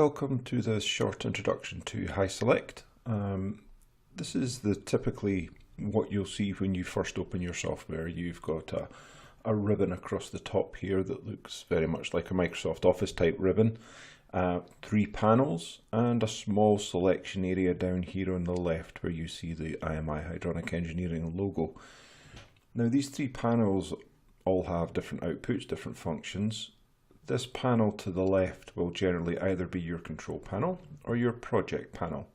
Welcome to this short introduction to HySelect. This is typically what you'll see when you first open your software. You've got a ribbon across the top here that looks very much like a Microsoft Office type ribbon, 3 panels and a small selection area down here on the left where you see the IMI Hydronic Engineering logo. Now these 3 panels all have different outputs, different functions. This panel to the left will generally either be your control panel or your project panel,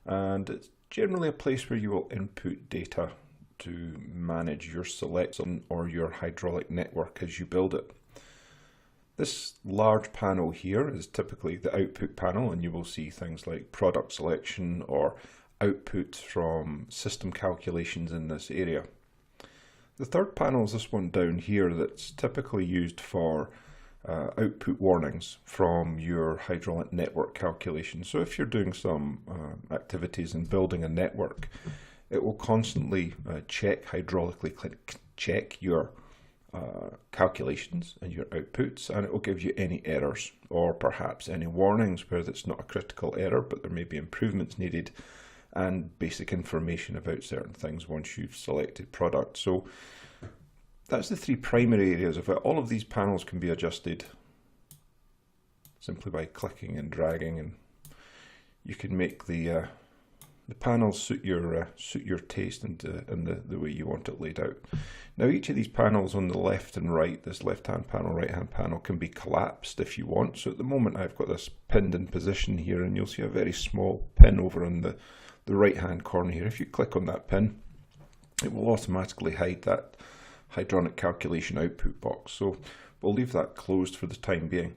and it's generally a place where you will input data to manage your selection or your hydraulic network as you build it. This large panel here is typically the output panel, and you will see things like product selection or output from system calculations in this area. The third panel is this one down here that's typically used for output warnings from your hydraulic network calculation. So if you're doing some activities in building a network, it will constantly hydraulically check your calculations and your outputs, and it will give you any errors or perhaps any warnings where it's not a critical error but there may be improvements needed, and basic information about certain things once you've selected product. So that's the 3 primary areas of it. All of these panels can be adjusted simply by clicking and dragging, and you can make the panels suit your taste and the way you want it laid out. Now each of these panels on the left and right, this left hand panel, right hand panel, can be collapsed if you want. So at the moment I've got this pinned in position here, and you'll see a very small pin over in the right hand corner here. If you click on that pin, it will automatically hide that Hydronic calculation output box, so we'll leave that closed for the time being.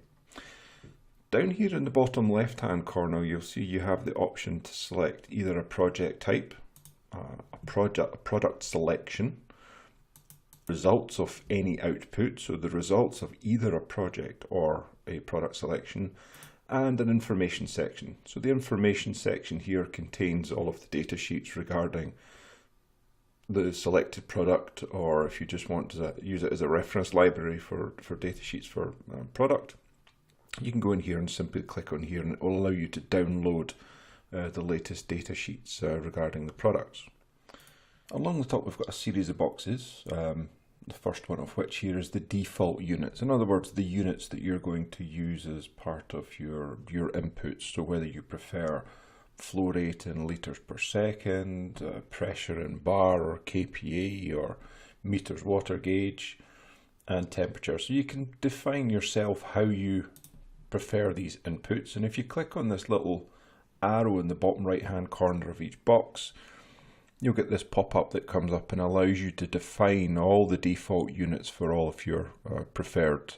Down here in the bottom left hand corner, you'll see you have the option to select either a project type, a product selection, results of any output, so the results of either a project or a product selection, and an information section. So the information section here contains all of the data sheets regarding the selected product, or if you just want to use it as a reference library for data sheets for product, you can go in here and simply click on here, and it will allow you to download the latest data sheets regarding the products. Along the top we've got a series of boxes, the first one of which here is the default units. In other words, the units that you're going to use as part of your inputs, so whether you prefer flow rate in litres per second, pressure in bar or kPa, or meters water gauge, and temperature. So you can define yourself how you prefer these inputs, and if you click on this little arrow in the bottom right hand corner of each box, you'll get this pop-up that comes up and allows you to define all the default units for all of your preferred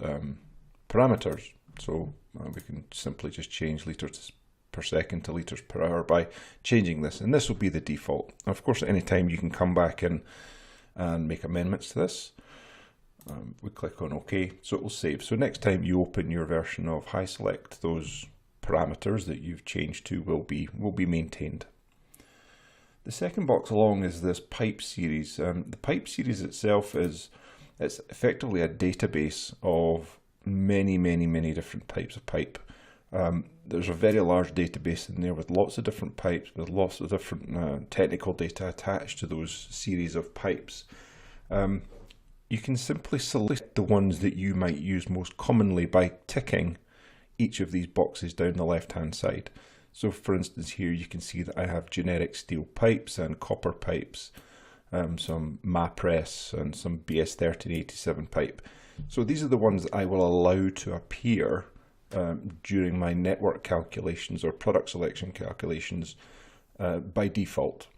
parameters. So we can simply just change litres per second to litres per hour by changing this, and this will be the default. Of course, at any time you can come back in and make amendments to this. We click on OK, so it will save. So next time you open your version of HySelect, those parameters that you've changed to will be maintained. The second box along is this pipe series. The pipe series itself it's effectively a database of many different types of pipe. There's a very large database in there with lots of different pipes, with lots of different technical data attached to those series of pipes. You can simply select the ones that you might use most commonly by ticking each of these boxes down the left hand side. So for instance here you can see that I have generic steel pipes and copper pipes, some MAPRES and some BS1387 pipe. So these are the ones that I will allow to appear during my network calculations or product selection calculations by default.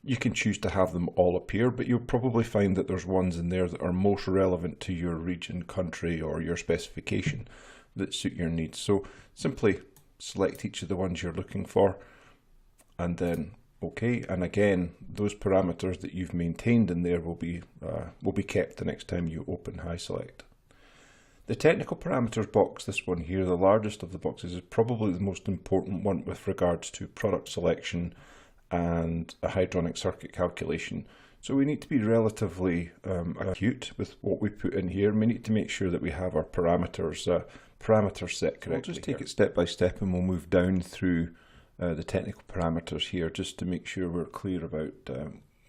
You can choose to have them all appear, but you'll probably find that there's ones in there that are most relevant to your region, country, or your specification that suit your needs. So simply select each of the ones you're looking for and then OK, and again those parameters that you've maintained in there will be kept the next time you open HySelect. The technical parameters box, this one here, the largest of the boxes, is probably the most important one with regards to product selection and a hydronic circuit calculation. So we need to be relatively acute with what we put in here. We need to make sure that we have our parameters set correctly. We'll just take it step by step, and we'll move down through the technical parameters here just to make sure we're clear about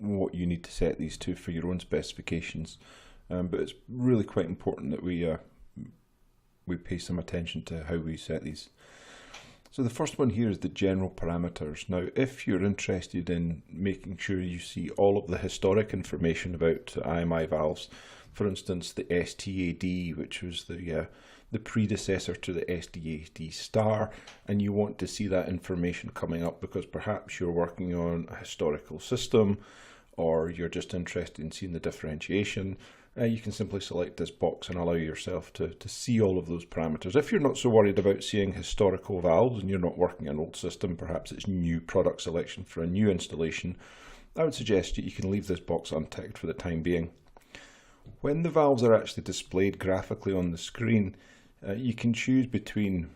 what you need to set these to for your own specifications. But it's really quite important that we pay some attention to how we set these. So the first one here is the general parameters. Now, if you're interested in making sure you see all of the historic information about IMI valves, for instance, the STAD, which was the predecessor to the STAD star, and you want to see that information coming up because perhaps you're working on a historical system or you're just interested in seeing the differentiation, you can simply select this box and allow yourself to see all of those parameters. If you're not so worried about seeing historical valves and you're not working an old system, perhaps it's new product selection for a new installation, I would suggest that you can leave this box unticked for the time being. When the valves are actually displayed graphically on the screen, you can choose between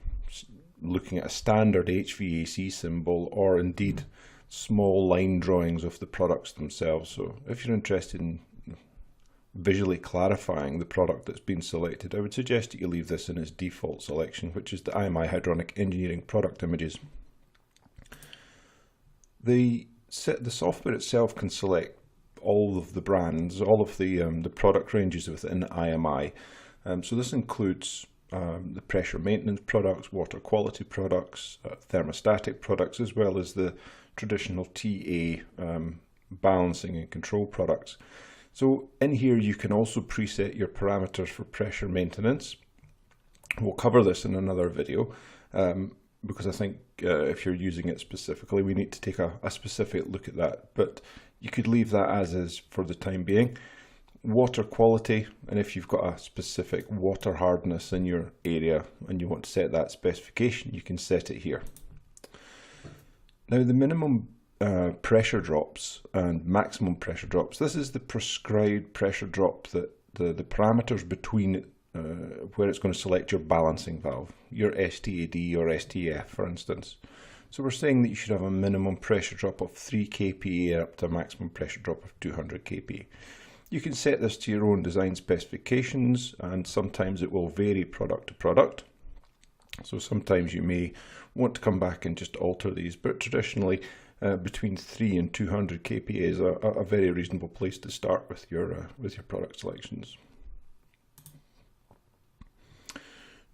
looking at a standard HVAC symbol or indeed small line drawings of the products themselves. So if you're interested in visually clarifying the product that's been selected, I would suggest that you leave this in its default selection, which is the IMI Hydronic Engineering product images. The software itself can select all of the brands, all of the product ranges within IMI. So this includes the pressure maintenance products, water quality products, thermostatic products, as well as the traditional TA balancing and control products. So in here you can also preset your parameters for pressure maintenance. We'll cover this in another video because I think if you're using it specifically, we need to take a specific look at that. But you could leave that as is for the time being. Water quality, and if you've got a specific water hardness in your area and you want to set that specification, you can set it here. Now the minimum pressure drops and maximum pressure drops, this is the prescribed pressure drop that the parameters between where it's going to select your balancing valve, your STAD or STF for instance. So we're saying that you should have a minimum pressure drop of 3 kPa up to a maximum pressure drop of 200 kPa. You can set this to your own design specifications, and sometimes it will vary product to product. So sometimes you may want to come back and just alter these, but traditionally between 3 and 200 kPa is a very reasonable place to start with your product selections.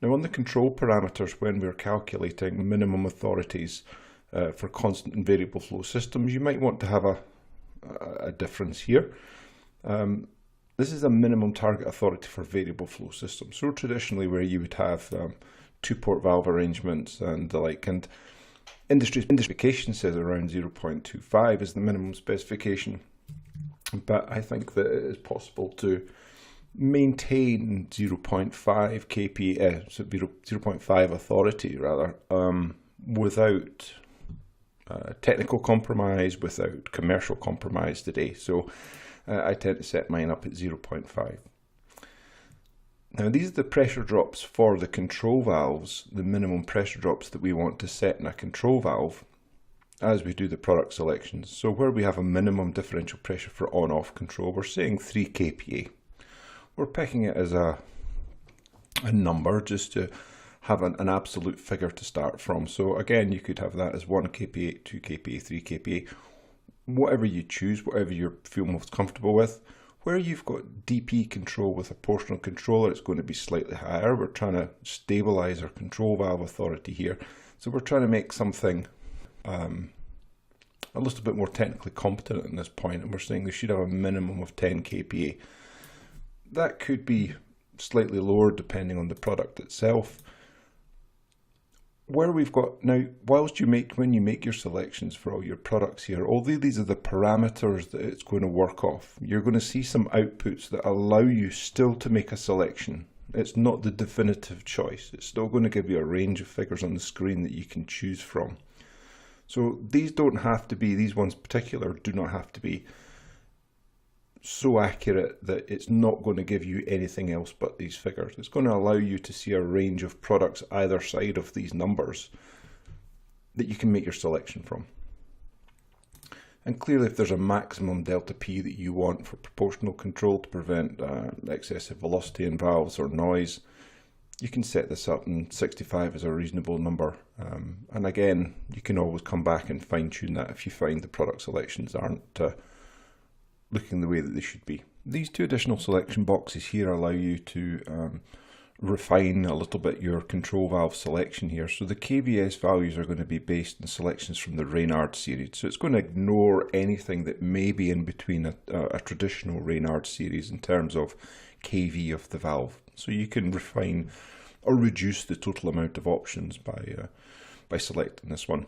Now on the control parameters, when we're calculating minimum authorities for constant and variable flow systems, you might want to have a difference here. This is a minimum target authority for variable flow systems. So traditionally where you would have 2-port valve arrangements and the like, and industry specification says around 0.25 is the minimum specification, but I think that it is possible to maintain 0.5 kPa, so 0.5 authority rather, without technical compromise, without commercial compromise today. So I tend to set mine up at 0.5. Now these are the pressure drops for the control valves, the minimum pressure drops that we want to set in a control valve as we do the product selections. So where we have a minimum differential pressure for on-off control, we're saying 3 kPa. We're picking it as a number just to have an absolute figure to start from. So again, you could have that as 1 kPa, 2 kPa, 3 kPa, whatever you choose, whatever you feel most comfortable with. Where you've got DP control with a portional controller, it's going to be slightly higher. We're trying to stabilize our control valve authority here. So we're trying to make something a little bit more technically competent at this point, and we're saying they should have a minimum of 10 kPa. That could be slightly lower depending on the product itself. Where we've got now, when you make your selections for all your products here, although these are the parameters that it's going to work off, you're going to see some outputs that allow you still to make a selection. It's not the definitive choice. It's still going to give you a range of figures on the screen that you can choose from. So these don't have to be, these ones in particular do not have to be so accurate that it's not going to give you anything else but these figures. It's going to allow you to see a range of products either side of these numbers that you can make your selection from. And clearly if there's a maximum delta P that you want for proportional control to prevent excessive velocity in valves or noise, you can set this up, and 65 is a reasonable number. And again, you can always come back and fine tune that if you find the product selections aren't looking the way that they should be. These two additional selection boxes here allow you to refine a little bit your control valve selection here. So the KVS values are going to be based on selections from the Reynard series. So it's going to ignore anything that may be in between a traditional Reynard series in terms of kV of the valve. So you can refine or reduce the total amount of options by selecting this one.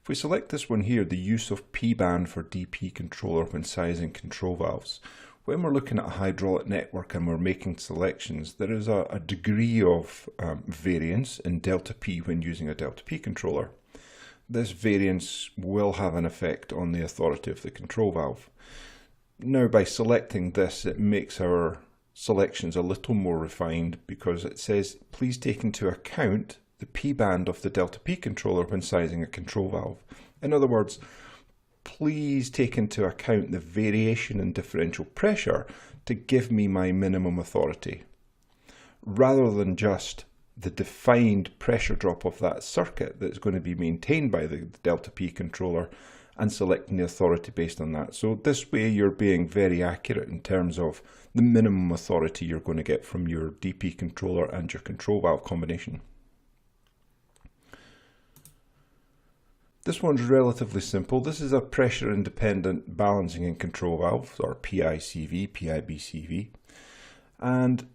If we select this one here, the use of P-band for DP controller when sizing control valves. When we're looking at a hydraulic network and we're making selections, there is a degree of variance in delta P when using a delta P controller. This variance will have an effect on the authority of the control valve. Now, by selecting this, it makes our selections a little more refined, because it says please take into account the P-band of the delta P controller when sizing a control valve. In other words, please take into account the variation in differential pressure to give me my minimum authority, rather than just the defined pressure drop of that circuit that's going to be maintained by the delta P controller, and selecting the authority based on that. So this way you're being very accurate in terms of the minimum authority you're going to get from your DP controller and your control valve combination. This one's relatively simple. This is a pressure independent balancing and control valve, or PICV, PIBCV. And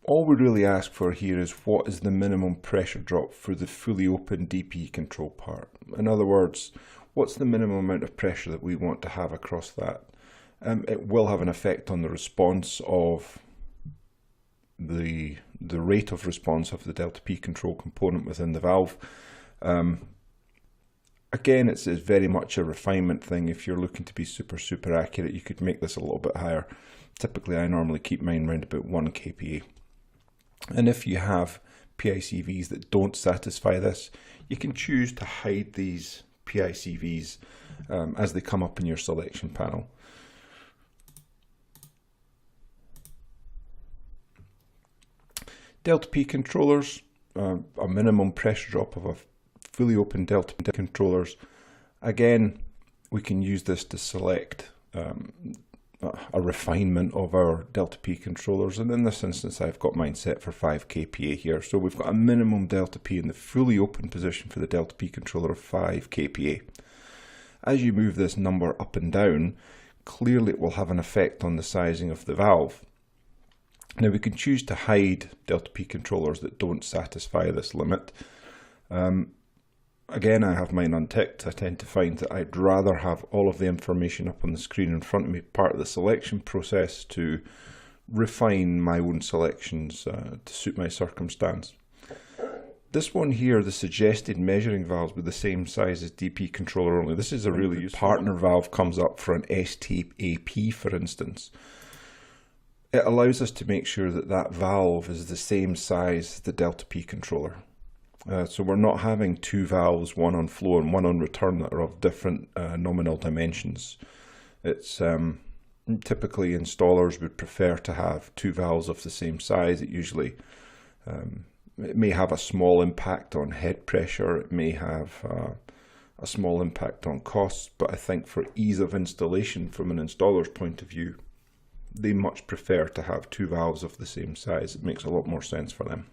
all we really ask for here is what is the minimum pressure drop for the fully open DP control part. In other words, what's the minimum amount of pressure that we want to have across that? It will have an effect on the response of the rate of response of the delta P control component within the valve. Again, it's very much a refinement thing. If you're looking to be super accurate, you could make this a little bit higher. Typically, I normally keep mine around about 1 kPa. And if you have PICVs that don't satisfy this, you can choose to hide these PICVs as they come up in your selection panel. Delta P controllers, a minimum pressure drop of a fully open delta P controllers. Again, we can use this to select a refinement of our delta P controllers, and in this instance I've got mine set for 5 kPa here. So we've got a minimum delta P in the fully open position for the delta P controller of 5 kPa. As you move this number up and down, clearly it will have an effect on the sizing of the valve. Now we can choose to hide delta P controllers that don't satisfy this limit. Again, I have mine unticked. I tend to find that I'd rather have all of the information up on the screen in front of me, part of the selection process, to refine my own selections to suit my circumstance. This one here, the suggested measuring valves with the same size as DP controller only. This is a really useful partner valve comes up for an STAP, for instance. It allows us to make sure that that valve is the same size as the delta P controller. So we're not having two valves, one on flow and one on return, that are of different nominal dimensions. It's typically installers would prefer to have two valves of the same size. It usually it may have a small impact on head pressure. It may have a small impact on costs, but I think for ease of installation from an installer's point of view, they much prefer to have two valves of the same size. It makes a lot more sense for them.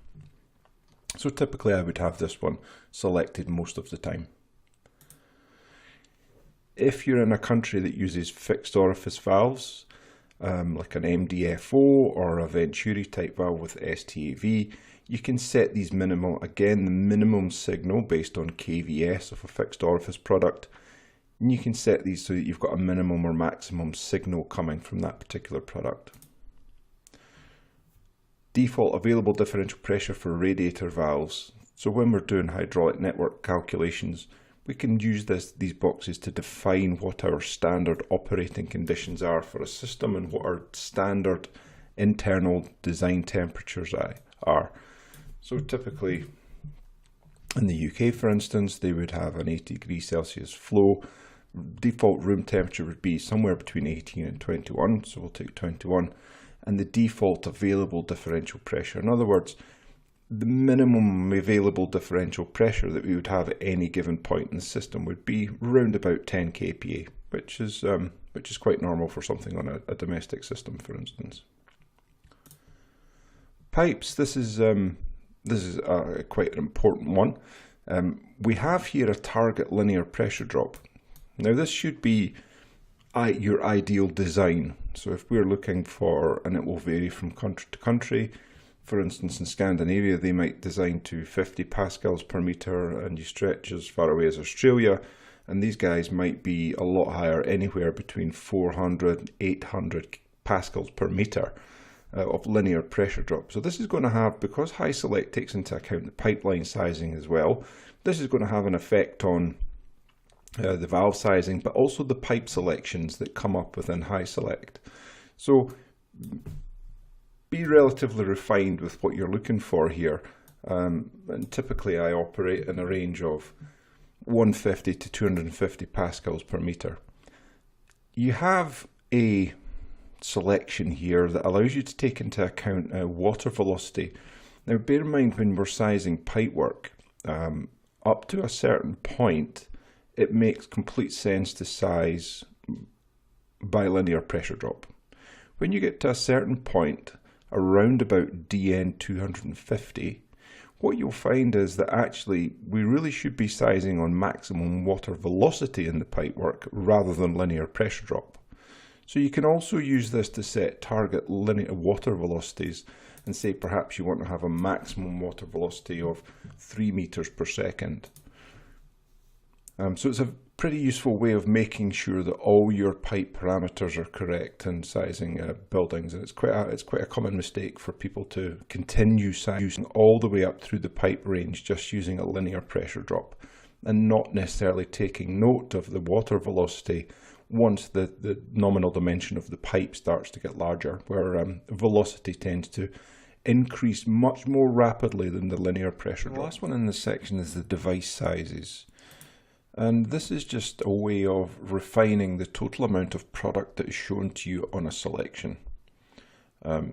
So typically I would have this one selected most of the time. If you're in a country that uses fixed orifice valves, like an MDFO or a Venturi type valve with STAV, you can set these minimal, again the minimum signal based on KVS of a fixed orifice product, and you can set these so that you've got a minimum or maximum signal coming from that particular product. Default available differential pressure for radiator valves. So when we're doing hydraulic network calculations, we can use these boxes to define what our standard operating conditions are for a system and what our standard internal design temperatures are. So typically in the UK, for instance, they would have an 80 degrees Celsius flow. default room temperature would be somewhere between 18 and 21, so we'll take 21, and the default available differential pressure. In other words, the minimum available differential pressure that we would have at any given point in the system would be around about 10 kPa, which is quite normal for something on a domestic system, for instance. Pipes. This is quite an important one. We have here a target linear pressure drop. Now this should be your ideal design. So if we're looking for, and it will vary from country to country, for instance in Scandinavia they might design to 50 pascals per meter, and you stretch as far away as Australia and these guys might be a lot higher, anywhere between 400 and 800 pascals per meter of linear pressure drop. So this is going to have, because HySelect takes into account the pipeline sizing as well, this is going to have an effect on the valve sizing, but also the pipe selections that come up within HySelect. So be relatively refined with what you're looking for here. And typically I operate in a range of 150 to 250 pascals per meter. You have a selection here that allows you to take into account water velocity. Now bear in mind, when we're sizing pipework, up to a certain point it makes complete sense to size by linear pressure drop. When you get to a certain point around about DN 250, what you'll find is that actually we really should be sizing on maximum water velocity in the pipework rather than linear pressure drop. So you can also use this to set target linear water velocities and say perhaps you want to have a maximum water velocity of 3 meters per second. So it's a pretty useful way of making sure that all your pipe parameters are correct in sizing buildings, and it's quite a common mistake for people to continue sizing all the way up through the pipe range just using a linear pressure drop and not necessarily taking note of the water velocity once the nominal dimension of the pipe starts to get larger, where velocity tends to increase much more rapidly than the linear pressure drop. The last one in this section is the device sizes. And this is just a way of refining the total amount of product that is shown to you on a selection.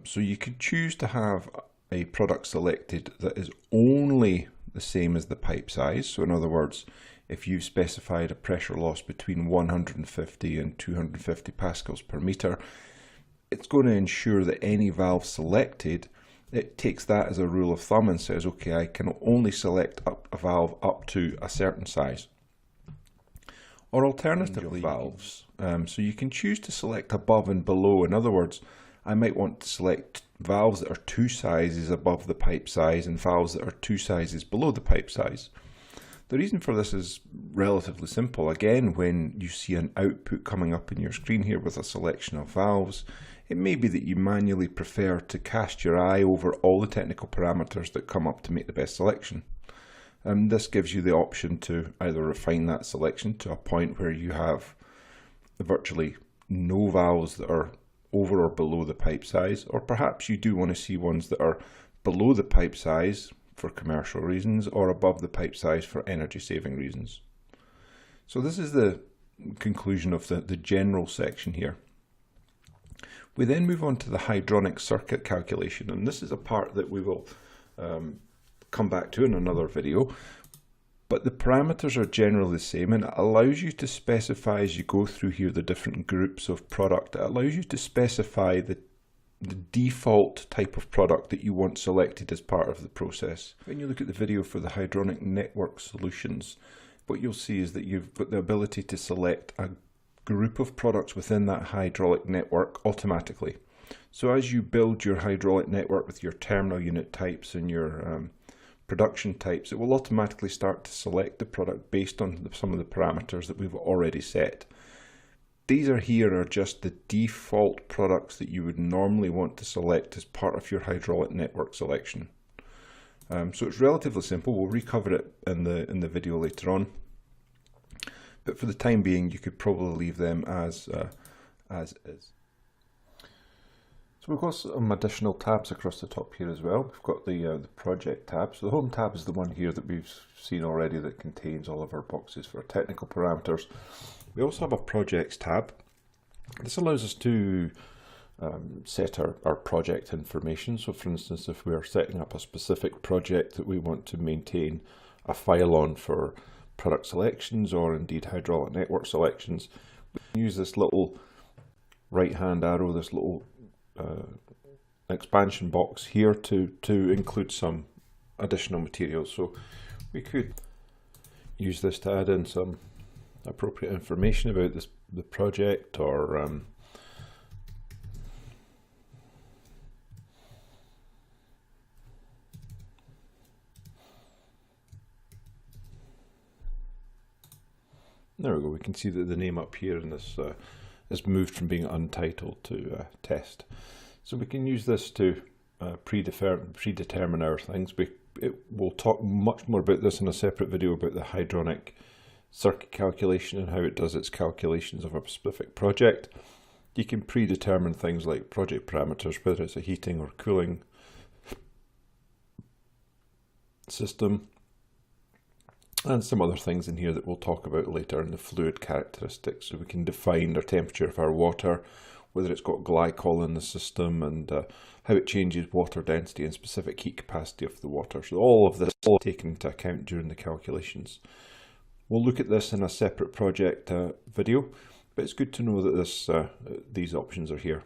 So you could choose to have a product selected that is only the same as the pipe size. So in other words, if you've specified a pressure loss between 150 and 250 pascals per meter, it's going to ensure that any valve selected, it takes that as a rule of thumb and says, okay, I can only select a valve up to a certain size. Or alternatively, valves. So you can choose to select above and below. In other words, I might want to select valves that are 2 sizes above the pipe size and valves that are 2 sizes below the pipe size. The reason for this is relatively simple. Again, when you see an output coming up in your screen here with a selection of valves, it may be that you manually prefer to cast your eye over all the technical parameters that come up to make the best selection. This gives you the option to either refine that selection to a point where you have virtually no valves that are over or below the pipe size, or perhaps you do want to see ones that are below the pipe size for commercial reasons or above the pipe size for energy saving reasons. So this is the conclusion of the general section here. We then move on to the hydronic circuit calculation, and this is a part that we will come back to in another video, but the parameters are generally the same, and it allows you to specify as you go through here the different groups of product. It allows you to specify the default type of product that you want selected as part of the process. When you look at the video for the hydronic network solutions, what you'll see is that you've got the ability to select a group of products within that hydraulic network automatically. So as you build your hydraulic network with your terminal unit types and your production types, it will automatically start to select the product based on some of the parameters that we've already set. These are just the default products that you would normally want to select as part of your hydraulic network selection. So it's relatively simple. We'll recover it in the video later on, but for the time being you could probably leave them as is. So we've got some additional tabs across the top here as well. We've got the project tab. So the home tab is the one here that we've seen already that contains all of our boxes for technical parameters. We also have a projects tab. This allows us to set our project information. So for instance, if we're setting up a specific project that we want to maintain a file on for product selections or indeed hydraulic network selections, we can use this little right hand arrow, this little expansion box here to include some additional materials. So we could use this to add in some appropriate information about the project, or there we go. We can see that the name up here in this is moved from being untitled to test. So we can use this to predetermine our things. We'll talk much more about this in a separate video about the hydronic circuit calculation and how it does its calculations of a specific project. You can predetermine things like project parameters, whether it's a heating or cooling system, and some other things in here that we'll talk about later in the fluid characteristics. So we can define the temperature of our water, whether it's got glycol in the system, and how it changes water density and specific heat capacity of the water. So all of this is all taken into account during the calculations. We'll look at this in a separate project video, but it's good to know that these options are here.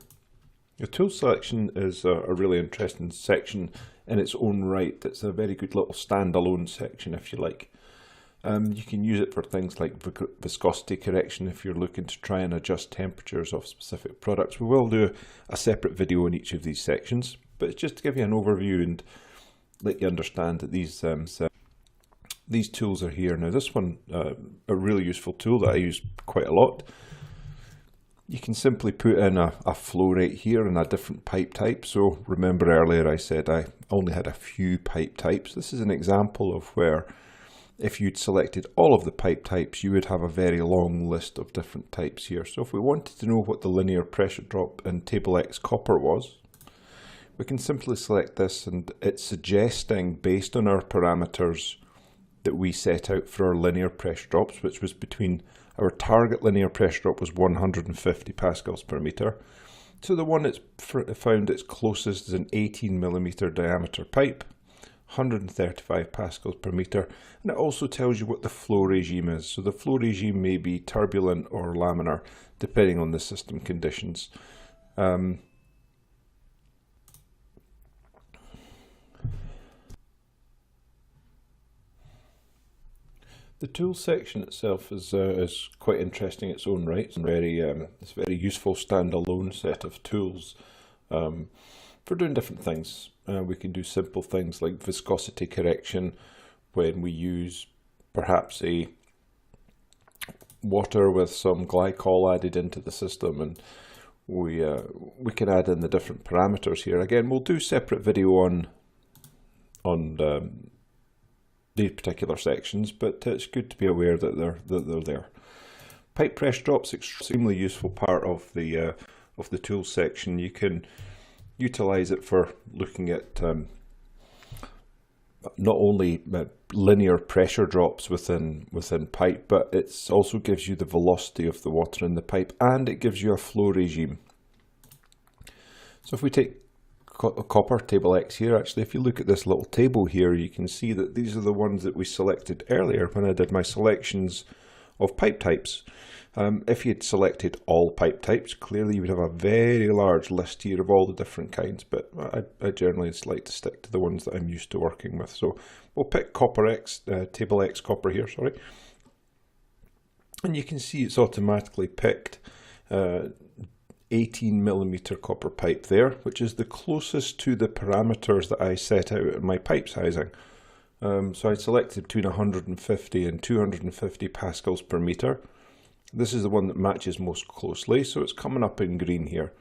The tool selection is a really interesting section in its own right. It's a very good little standalone section, if you like. You can use it for things like viscosity correction if you're looking to try and adjust temperatures of specific products. We will do a separate video in each of these sections, but it's just to give you an overview and let you understand that these tools are here. Now this one, a really useful tool that I use quite a lot. You can simply put in a flow rate here and a different pipe type. So remember earlier I said I only had a few pipe types. This is an example of where if you'd selected all of the pipe types, you would have a very long list of different types here. So if we wanted to know what the linear pressure drop in table X copper was, we can simply select this, and it's suggesting, based on our parameters that we set out for our linear pressure drops, which was between our target linear pressure drop was 150 pascals per meter. So the one that's found its closest is an 18mm diameter pipe, 135 pascals per meter, and it also tells you what the flow regime is. So the flow regime may be turbulent or laminar depending on the system conditions. The tools section itself is quite interesting in its own right. It's a very useful standalone set of tools for doing different things. We can do simple things like viscosity correction when we use perhaps a water with some glycol added into the system, and we can add in the different parameters here. Again, we'll do a separate video on these particular sections, but it's good to be aware that they're there. Pipe pressure drops, extremely useful part of the tools section. You can utilize it for looking at not only linear pressure drops within pipe, but it also gives you the velocity of the water in the pipe, and it gives you a flow regime. So if we take copper, table X here, actually if you look at this little table here, you can see that these are the ones that we selected earlier when I did my selections of pipe types. If you'd selected all pipe types, clearly you would have a very large list here of all the different kinds, but I generally just like to stick to the ones that I'm used to working with. So we'll pick copper X, table X copper here, sorry. And you can see it's automatically picked 18mm copper pipe there, which is the closest to the parameters that I set out in my pipe sizing. So I selected between 150 and 250 pascals per meter. This is the one that matches most closely, so it's coming up in green here.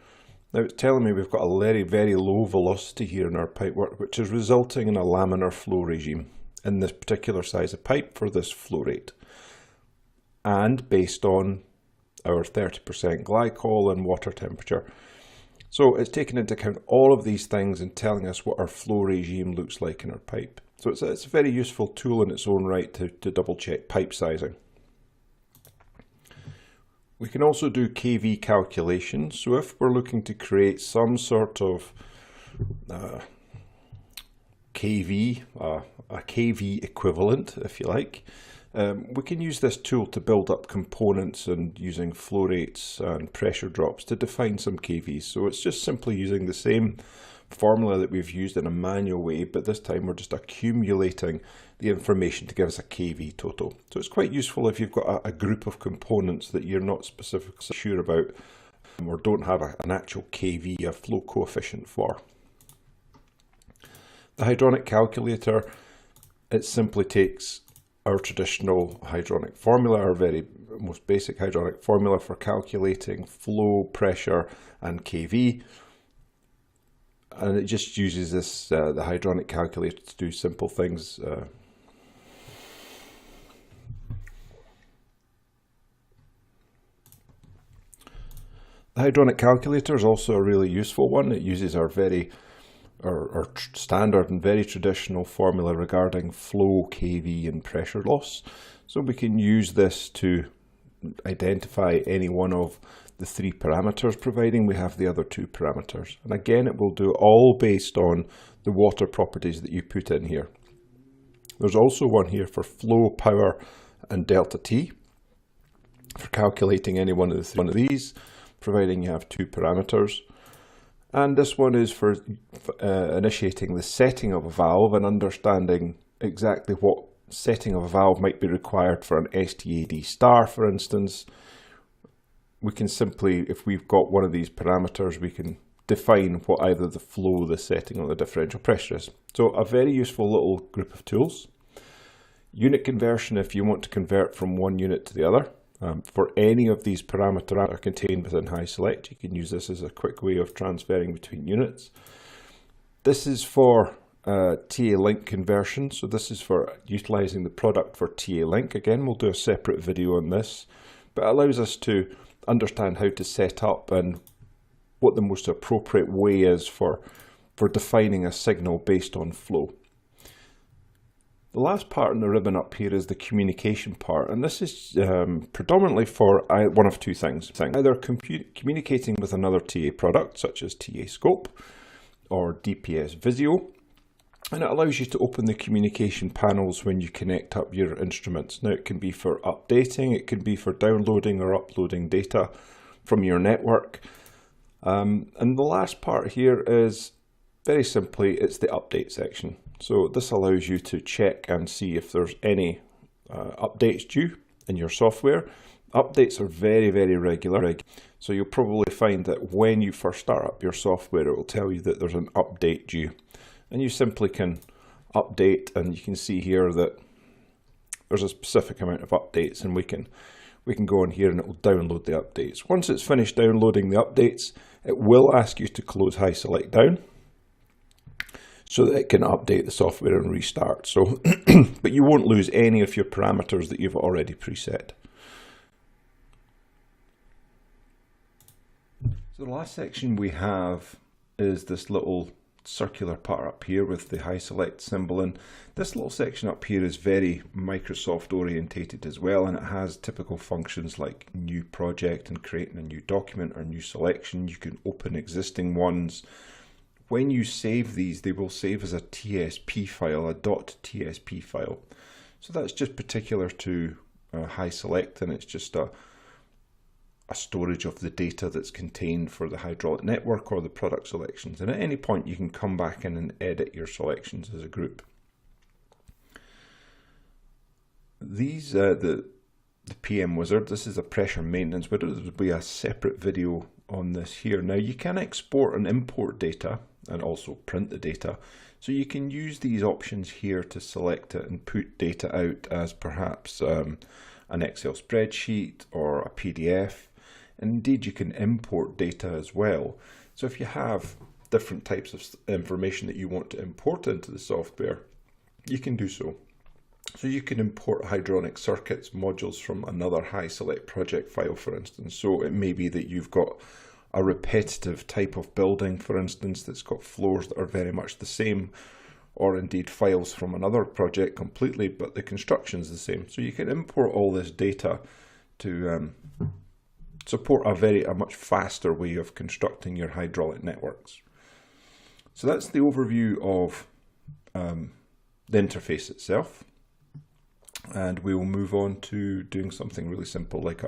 Now it's telling me we've got a very, very low velocity here in our pipework, which is resulting in a laminar flow regime in this particular size of pipe for this flow rate. And based on our 30% glycol and water temperature. So it's taking into account all of these things and telling us what our flow regime looks like in our pipe. So it's a very useful tool in its own right to double check pipe sizing. We can also do KV calculations. So if we're looking to create some sort of KV, a KV equivalent, if you like, we can use this tool to build up components and using flow rates and pressure drops to define some KVs. So it's just simply using the same formula that we've used in a manual way, but this time we're just accumulating the information to give us a KV total. So it's quite useful if you've got a group of components that you're not specifically sure about or don't have an actual KV, a flow coefficient for. The Hydronic Calculator, it simply takes our traditional hydronic formula, our very most basic hydronic formula for calculating flow, pressure and KV, and it just uses this the Hydronic Calculator to do simple things. The Hydronic Calculator is also a really useful one. It uses our standard and very traditional formula regarding flow, KV and pressure loss. So we can use this to identify any one of the three parameters, providing we have the other two parameters. And again, it will do all based on the water properties that you put in here. There's also one here for flow, power and delta T for calculating any one of these, providing you have two parameters. And this one is for initiating the setting of a valve and understanding exactly what setting of a valve might be required for an STAD star, for instance. We can simply, if we've got one of these parameters, we can define what either the flow, the setting or the differential pressure is. So a very useful little group of tools. Unit conversion, if you want to convert from one unit to the other. For any of these parameters that are contained within HySelect, you can use this as a quick way of transferring between units. This is for TA-Link conversion, so this is for utilizing the product for TA-Link. Again, we'll do a separate video on this, but it allows us to understand how to set up and what the most appropriate way is for defining a signal based on flow. The last part in the ribbon up here is the communication part, and this is predominantly for one of two things. Either communicating with another TA product, such as TA Scope or DPS Visio, and it allows you to open the communication panels when you connect up your instruments. Now it can be for updating, it can be for downloading or uploading data from your network. And the last part here is very simply, it's the update section. So this allows you to check and see if there's any updates due in your software. Updates are very, very regular. So you'll probably find that when you first start up your software, it will tell you that there's an update due. And you simply can update, and you can see here that there's a specific amount of updates, and we can go in here and it will download the updates. Once it's finished downloading the updates, it will ask you to close HySelect down, so that it can update the software and restart. So, but you won't lose any of your parameters that you've already preset. So the last section we have is this little circular part up here with the HySelect symbol, and this little section up here is very Microsoft orientated as well, and it has typical functions like new project and creating a new document or new selection. You can open existing ones. When you save these, they will save as a TSP file, a .tsp file. So that's just particular to HySelect, and it's just a storage of the data that's contained for the hydraulic network or the product selections. And at any point you can come back in and edit your selections as a group. These, the PM Wizard, this is a pressure maintenance wizard. There will be a separate video on this here. Now you can export and import data and also print the data. So you can use these options here to select it and put data out as perhaps an Excel spreadsheet or a PDF. And indeed you can import data as well. So if you have different types of information that you want to import into the software, you can do so. So you can import hydronic circuits modules from another HySelect project file, for instance. So it may be that you've got a repetitive type of building, for instance, that's got floors that are very much the same, or indeed files from another project completely, but the construction is the same. So you can import all this data to support a much faster way of constructing your hydraulic networks. So that's the overview of the interface itself. And we will move on to doing something really simple like